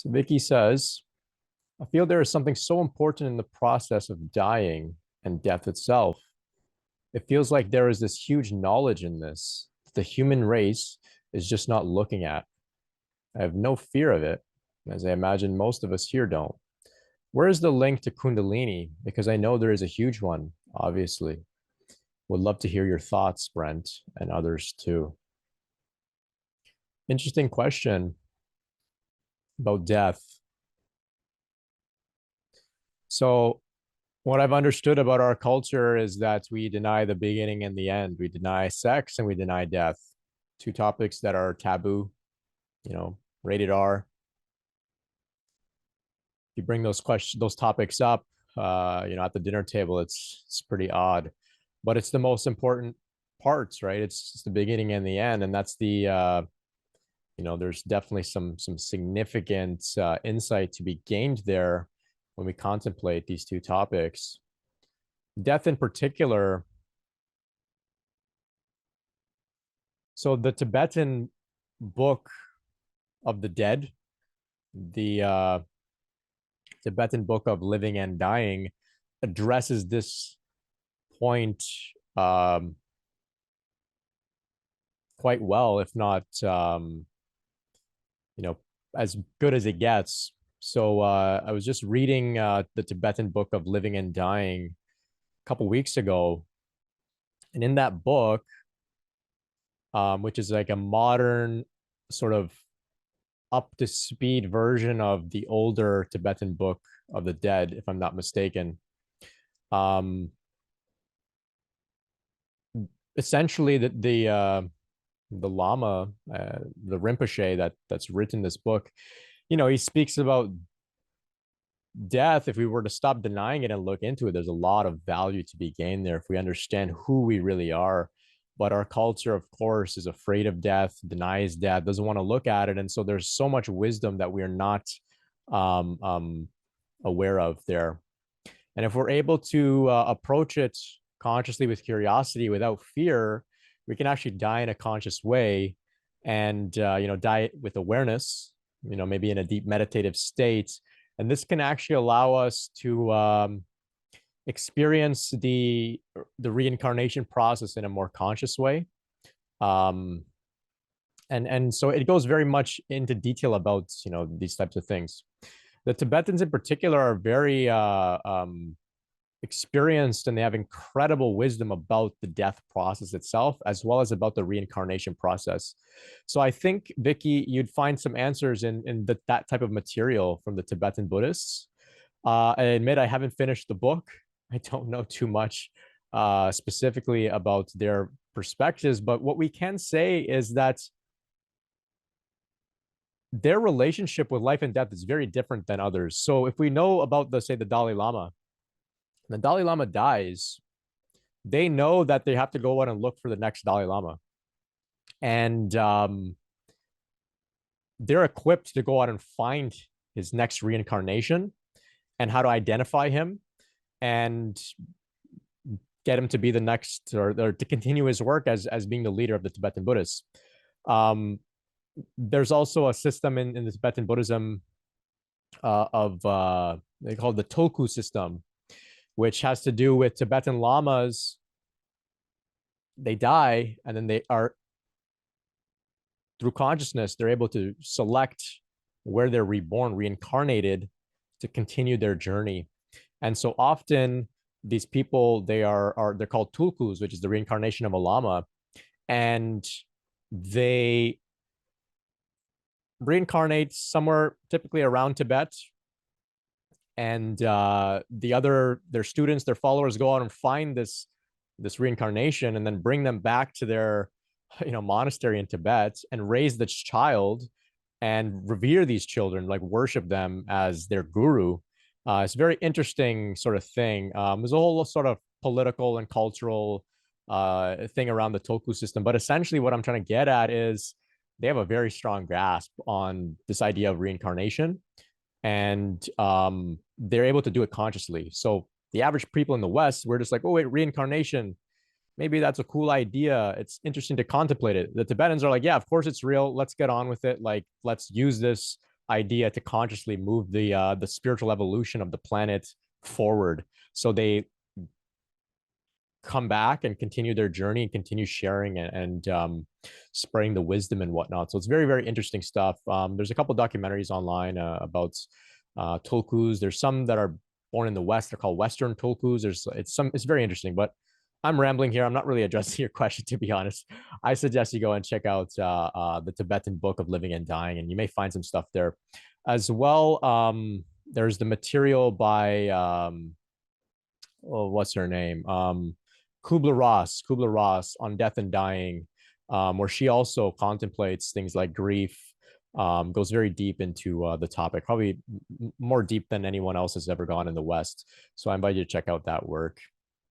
So Vicky says, I feel there is something so important in the process of dying and death itself. It feels like there is this huge knowledge in this that the human race is just not looking at. I have no fear of it, as I imagine most of us here don't. Where is the link to Kundalini? Because I know there is a huge one, obviously. Would love to hear your thoughts, Brent, and others too. Interesting question about death. So, what I've understood about our culture is that we deny the beginning and the end. We deny sex and we deny death. Two topics that are taboo, rated R. If you bring those topics up, at the dinner table, it's pretty odd, but it's the most important parts, right? It's the beginning and the end, and that's there's definitely some significant insight to be gained there when we contemplate these two topics. Death in particular. So the Tibetan book of the dead, the Tibetan book of living and dying, addresses this point quite well, if not as good as it gets. So I was just reading the Tibetan book of living and dying a couple weeks ago, and in that book, which is like a modern sort of up to speed version of the older Tibetan book of the dead, if I'm not mistaken. Essentially, the Lama, the Rinpoche that's written this book, he speaks about death. If we were to stop denying it and look into it, there's a lot of value to be gained there if we understand who we really are. But our culture, of course, is afraid of death, denies death, doesn't want to look at it. And so there's so much wisdom that we are not aware of there. And if we're able to approach it consciously with curiosity, without fear, we can actually die in a conscious way and, die with awareness, maybe in a deep meditative state. And this can actually allow us to experience the reincarnation process in a more conscious way. And so it goes very much into detail about, these types of things. The Tibetans in particular are very experienced, and they have incredible wisdom about the death process itself, as well as about the reincarnation process. So I think, Vicky, you'd find some answers in that type of material from the Tibetan Buddhists. I admit I haven't finished the book. I don't know too much specifically about their perspectives, but what we can say is that their relationship with life and death is very different than others. So if we know about the Dalai Lama, the Dalai Lama dies, they know that they have to go out and look for the next Dalai Lama. And they're equipped to go out and find his next reincarnation and how to identify him and get him to be the next, or to continue his work as being the leader of the Tibetan Buddhists. There's also a system in the Tibetan Buddhism they call it the Tulku system, which has to do with Tibetan lamas. They die, and then they are, through consciousness, they're able to select where they're reborn, reincarnated, to continue their journey. And so often these people, they're called Tulkus, which is the reincarnation of a lama, and they reincarnate somewhere typically around Tibet. And their students, their followers, go out and find this reincarnation and then bring them back to their monastery in Tibet and raise this child and revere these children, like worship them as their guru. It's a very interesting sort of thing. There's a whole sort of political and cultural thing around the Tulku system, but essentially what I'm trying to get at is they have a very strong grasp on this idea of reincarnation, and they're able to do it consciously. So the average people in the West, we're just like, oh wait, reincarnation, maybe that's a cool idea, it's interesting to contemplate it. The Tibetans are like, yeah, of course it's real, let's get on with it, like let's use this idea to consciously move the spiritual evolution of the planet forward. So they come back and continue their journey and continue sharing and spreading the wisdom and whatnot. So it's very, very interesting stuff. There's a couple documentaries online about Tulkus. There's some that are born in the West. They're called Western Tulkus. It's very interesting, but I'm rambling here. I'm not really addressing your question, to be honest. I suggest you go and check out the Tibetan Book of Living and Dying, and you may find some stuff there as well. There's the material by what's her name? Kubler Ross on death and dying, where she also contemplates things like grief, goes very deep into the topic, probably more deep than anyone else has ever gone in the West. So I invite you to check out that work.